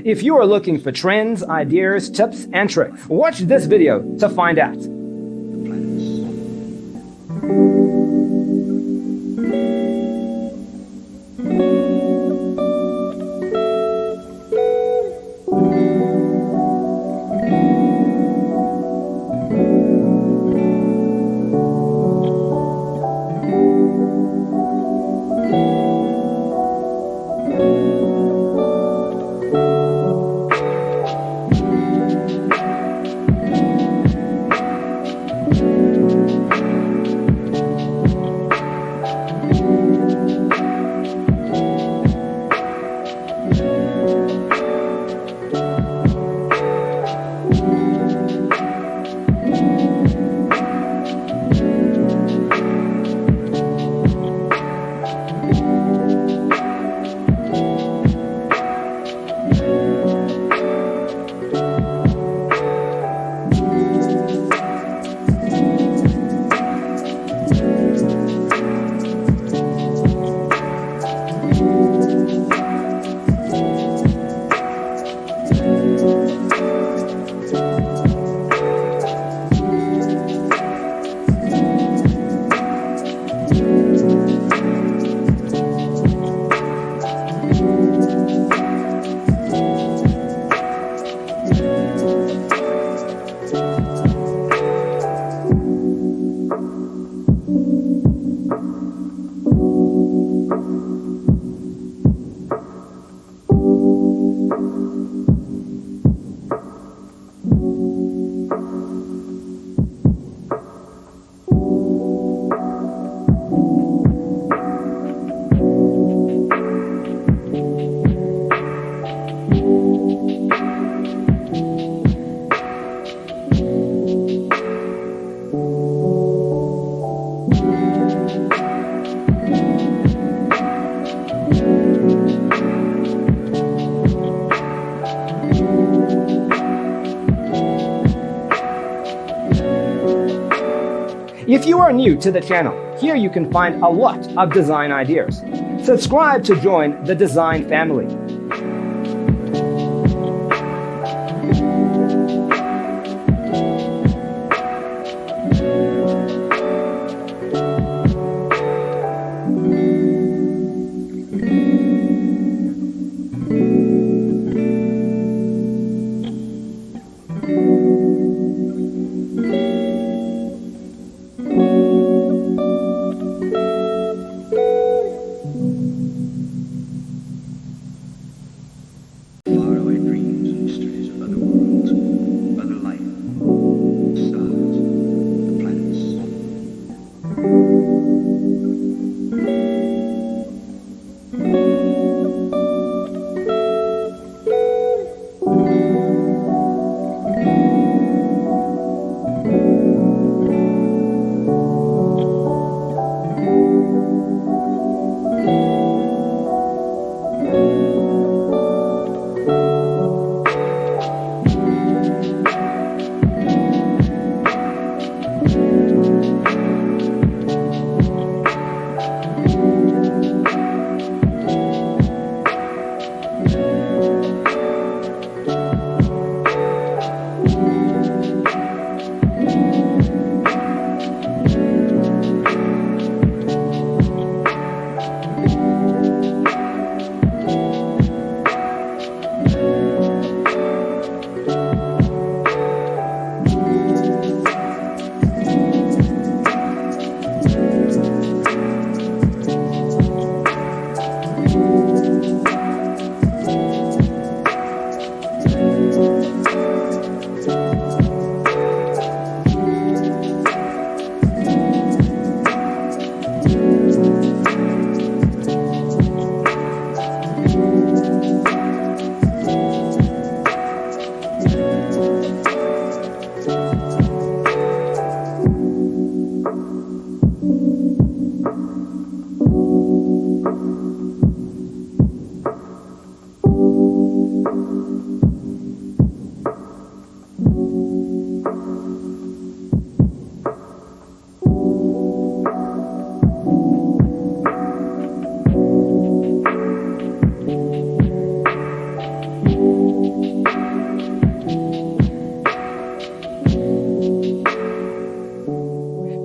If you are looking for trends, ideas, tips, and tricks, watch this video to find out. If you are new to the channel, here you can find a lot of design ideas. Subscribe to join the design family.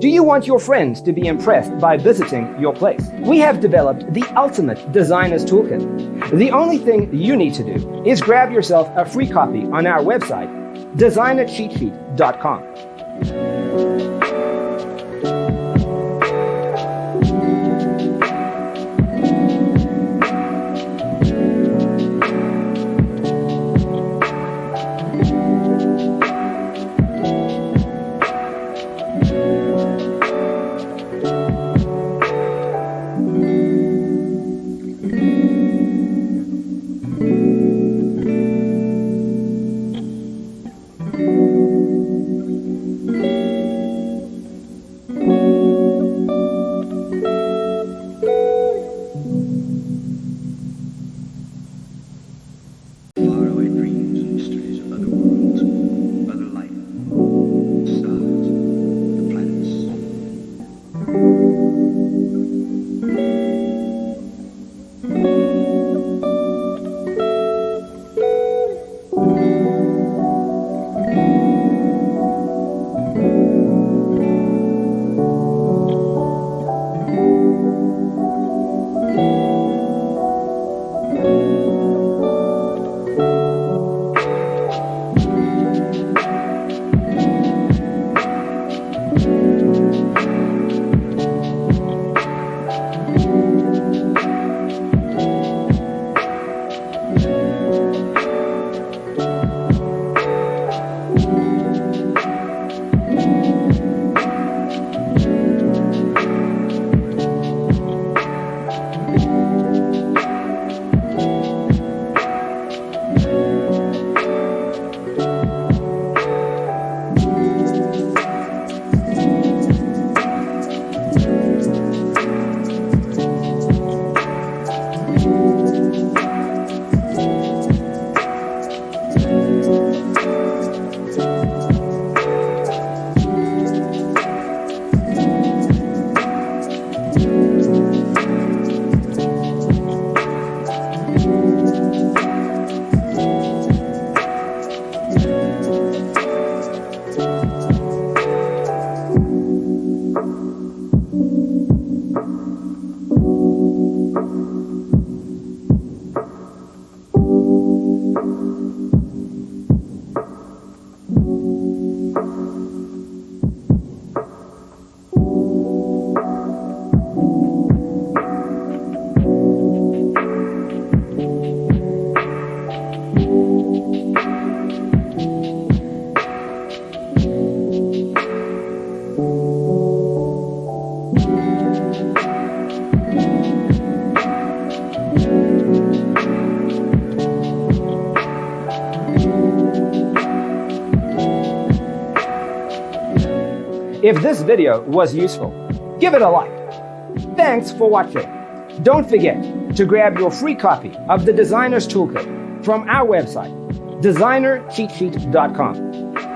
Do you want your friends to be impressed by visiting your place? We have developed the ultimate designer's toolkit. The only thing you need to do is grab yourself a free copy on our website, designercheatsheet.com. If this video was useful, give it a like. Thanks for watching. Don't forget to grab your free copy of the Designer's Toolkit from our website, designercheatsheet.com.